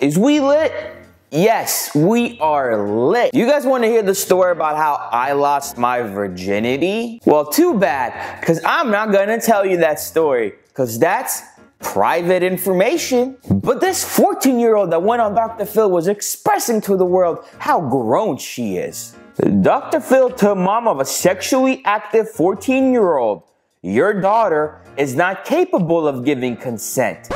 Is we lit? Yes, we are lit. You guys want to hear the story about how I lost my virginity? Well, too bad, because I'm not going to tell you that story, because that's private information. But this 14-year-old that went on Dr. Phil was expressing to the world how grown she is. Dr. Phil told mom of a sexually active 14-year-old, "Your daughter is not capable of giving consent."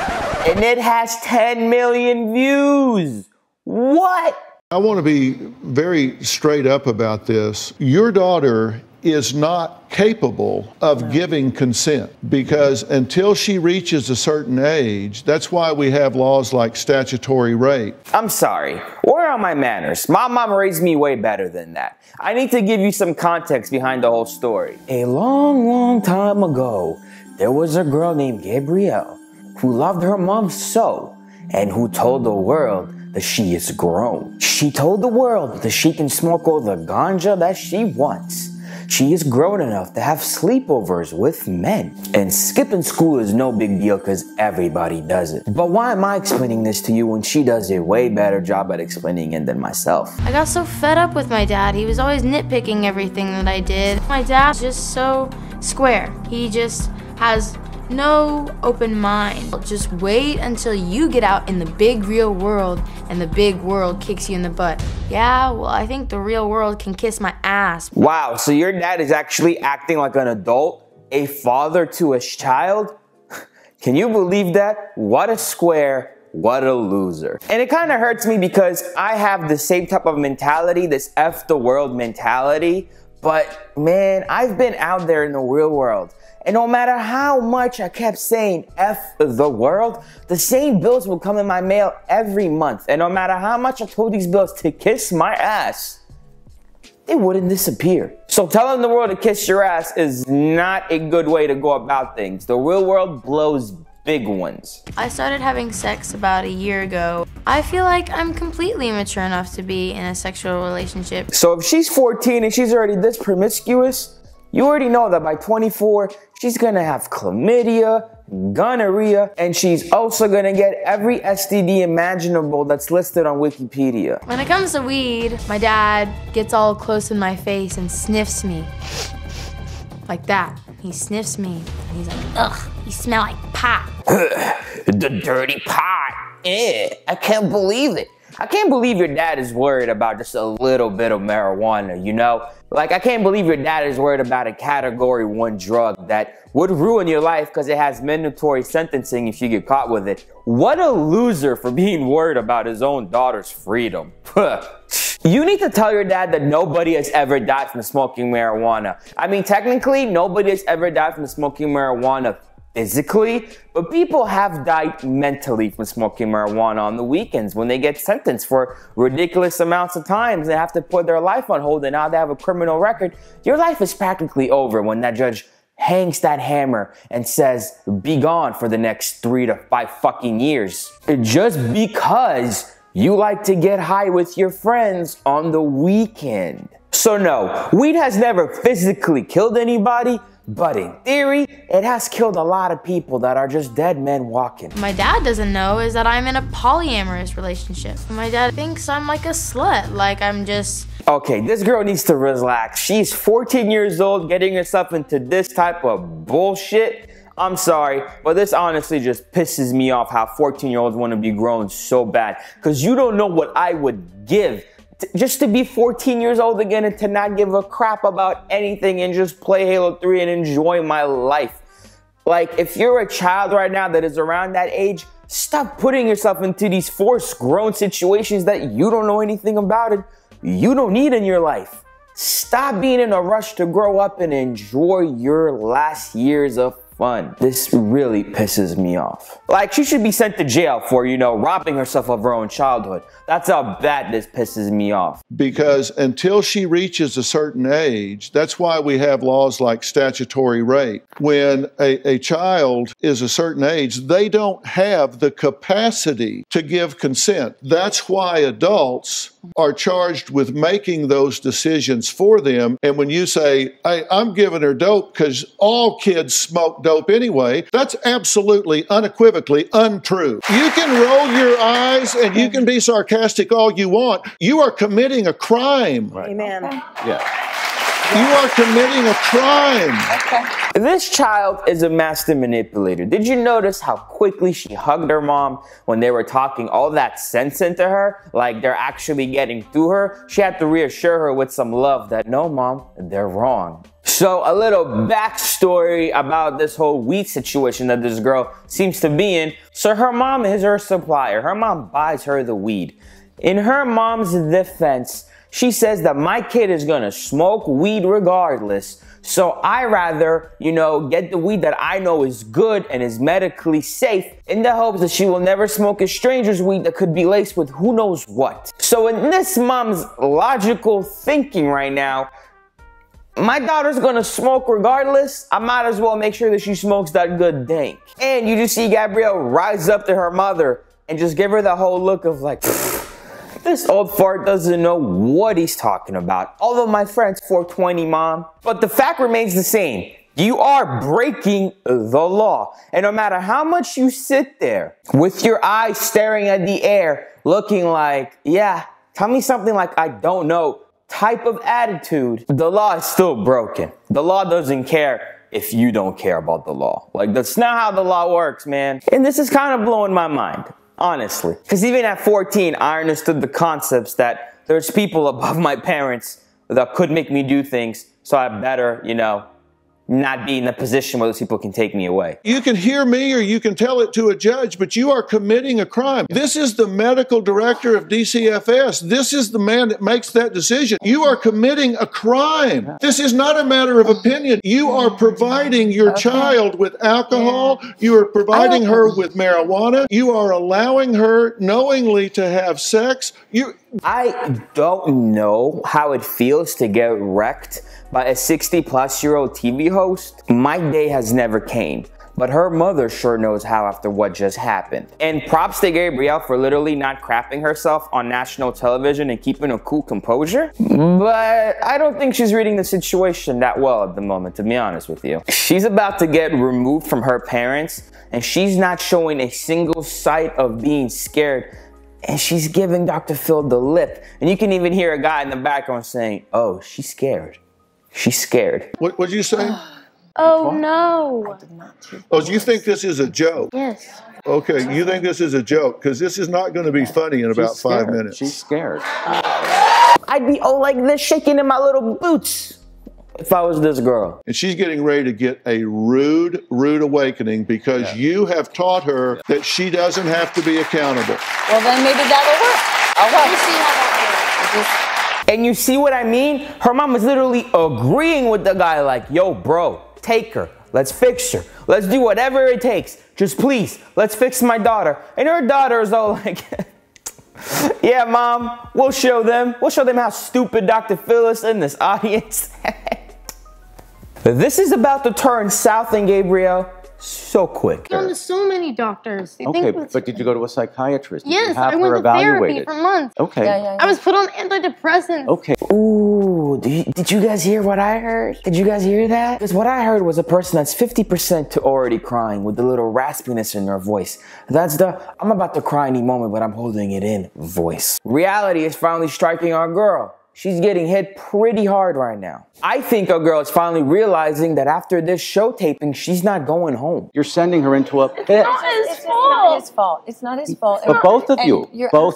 And it has 10 million views. What? I want to be very straight up about this. Your daughter is not capable of giving consent, because until she reaches a certain age, that's why we have laws like statutory rape. I'm sorry, where are my manners? My mom raised me way better than that. I need to give you some context behind the whole story. A long time ago, there was a girl named Gabrielle who loved her mom so, and who told the world that she is grown. She told the world that she can smoke all the ganja that she wants. She is grown enough to have sleepovers with men. And skipping school is no big deal because everybody does it. But why am I explaining this to you when she does a way better job at explaining it than myself? I got so fed up with my dad. He was always nitpicking everything that I did. My dad's just so square. He just has no open mind. Just wait until you get out in the big real world and the big world kicks you in the butt. Yeah, well, I think the real world can kiss my ass. Wow, so your dad is actually acting like an adult, a father to his child? Can you believe that? What a square, what a loser. And it kind of hurts me because I have the same type of mentality, this F the world mentality. But man, I've been out there in the real world. And no matter how much I kept saying F the world, the same bills would come in my mail every month. And no matter how much I told these bills to kiss my ass, they wouldn't disappear. So telling the world to kiss your ass is not a good way to go about things. The real world blows big ones. I started having sex about a year ago. I feel like I'm completely mature enough to be in a sexual relationship. So if she's 14 and she's already this promiscuous, you already know that by 24, she's gonna have chlamydia, gonorrhea, and she's also gonna get every STD imaginable that's listed on Wikipedia. When it comes to weed, my dad gets all close in my face and sniffs me. Like that. He sniffs me and he's like, "Ugh, you smell like pot." The dirty pot. I can't believe it. I can't believe your dad is worried about just a little bit of marijuana, you know? Like, I can't believe your dad is worried about a category 1 drug that would ruin your life because it has mandatory sentencing if you get caught with it. What a loser for being worried about his own daughter's freedom. You need to tell your dad that nobody has ever died from smoking marijuana. I mean, technically, nobody has ever died from smoking marijuana physically, but people have died mentally from smoking marijuana on the weekends when they get sentenced for ridiculous amounts of times. They have to put their life on hold and now they have a criminal record. Your life is practically over when that judge hangs that hammer and says, "Be gone for the next 3 to 5 fucking years." Just because you like to get high with your friends on the weekend. So no, weed has never physically killed anybody, but in theory, it has killed a lot of people that are just dead men walking. My dad doesn't know is that I'm in a polyamorous relationship. My dad thinks I'm like a slut, like I'm just... Okay, this girl needs to relax. She's 14 years old getting herself into this type of bullshit. I'm sorry, but this honestly just pisses me off how 14-year-olds want to be grown so bad. Because you don't know what I would give just to be 14 years old again and to not give a crap about anything and just play Halo 3 and enjoy my life. Like, if you're a child right now that is around that age, stop putting yourself into these forced grown situations that you don't know anything about and you don't need in your life. Stop being in a rush to grow up and enjoy your last years of fun. This really pisses me off. Like, she should be sent to jail for, you know, robbing herself of her own childhood. That's how bad this pisses me off. Because until she reaches a certain age, that's why we have laws like statutory rape. When a child is a certain age, they don't have the capacity to give consent. That's why adults are charged with making those decisions for them. And when you say, "Hey, I'm giving her dope because all kids smoke dope anyway," that's absolutely unequivocally untrue. You can roll your eyes Yes, and you can be sarcastic all you want. You are committing a crime. Right. Amen. Okay. Yeah. You are committing a crime. Okay. This child is a master manipulator. Did you notice how quickly she hugged her mom when they were talking all that sense into her? Like they're actually getting through her? She had to reassure her with some love that, no, mom, they're wrong. So a little backstory about this whole weed situation that this girl seems to be in. So her mom is her supplier. Her mom buys her the weed. In her mom's defense, she says that my kid is gonna smoke weed regardless. So I rather, get the weed that I know is good and is medically safe in the hopes that she will never smoke a stranger's weed that could be laced with who knows what. So in this mom's logical thinking right now, my daughter's gonna smoke regardless. I might as well make sure that she smokes that good dank. And you just see Gabrielle rise up to her mother and just give her that whole look of like, this old fart doesn't know what he's talking about. Although my friend's 420, mom. But the fact remains the same. You are breaking the law. And no matter how much you sit there with your eyes staring at the air, looking like, yeah, tell me something like I don't know type of attitude, the law is still broken. The law doesn't care if you don't care about the law. Like, that's not how the law works, man. And this is kind of blowing my mind, honestly. Because even at 14, I understood the concepts that there's people above my parents that could make me do things, so I better, not be in a position where those people can take me away. You can hear me or you can tell it to a judge, but you are committing a crime. This is the medical director of DCFS. This is the man that makes that decision. You are committing a crime. This is not a matter of opinion. You are providing your child with alcohol. You are providing her with marijuana. You are allowing her knowingly to have sex. I don't know how it feels to get wrecked by a 60-plus-year-old TV host. My day has never came, but her mother sure knows how after what just happened. And props to Gabrielle for literally not crapping herself on national television and keeping a cool composure. But I don't think she's reading the situation that well at the moment, to be honest with you. She's about to get removed from her parents, and she's not showing a single sight of being scared. And she's giving Dr. Phil the lip. And you can even hear a guy in the background saying, oh, she's scared. She's scared. What did you say? Oh, no. I did not. Oh, you think this is a joke? Yes. Okay, you think this is a joke, because this is not going to be funny in about 5 minutes. She's scared. I'd be like this, shaking in my little boots if I was this girl. And she's getting ready to get a rude awakening because you have taught her that she doesn't have to be accountable. Well, then maybe that'll work. All right. We'll see how that goes. And you see what I mean? Her mom is literally agreeing with the guy like, yo, bro, take her. Let's fix her. Let's do whatever it takes. Just please, let's fix my daughter. And her daughter is all like, yeah, mom, we'll show them. We'll show them how stupid Dr. Phil is in this audience. This is about to turn south in Gabrielle so quick. I've gone to so many doctors. Okay, but did you go to a psychiatrist? Did Yes, you have I went her to therapy evaluated? for months. Okay. Yeah. I was put on antidepressants. Okay. Ooh, did you guys hear what I heard? Did you guys hear that? Because what I heard was a person that's 50% to already crying with the little raspiness in their voice. That's the, I'm about to cry any moment, but I'm holding it in voice. Reality is finally striking our girl. She's getting hit pretty hard right now. I think our girl is finally realizing that after this show taping, she's not going home. You're sending her into a pit. It's not his fault. It's not his fault. It's not his fault. But both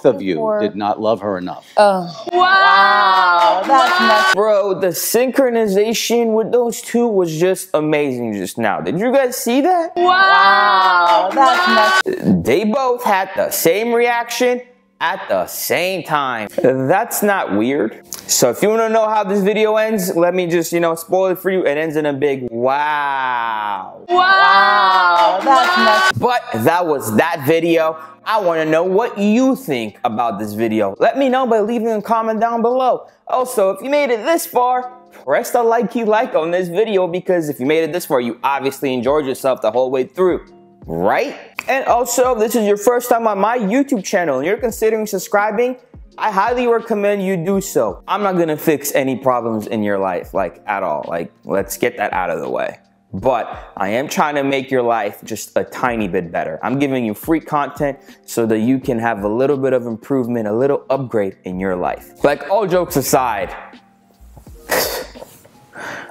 of you For... did not love her enough. Wow. That's messed. Bro, the synchronization with those two was just amazing just now. Did you guys see that? Wow. That's messed. They both had the same reaction at the same time. That's not weird. So if you want to know how this video ends, let me just, spoil it for you. It ends in a big wow. Wow. That's messed. But that was that video. I want to know what you think about this video. Let me know by leaving a comment down below. Also, if you made it this far, press the like on this video, because if you made it this far, you obviously enjoyed yourself the whole way through, right? And also, if this is your first time on my YouTube channel and you're considering subscribing, I highly recommend you do so. I'm not gonna fix any problems in your life, at all. Let's get that out of the way. but I am trying to make your life just a tiny bit better. I'm giving you free content so that you can have a little bit of improvement, a little upgrade in your life. Like, all jokes aside,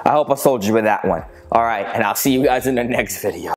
I hope I sold you with that one. All right, and I'll see you guys in the next video.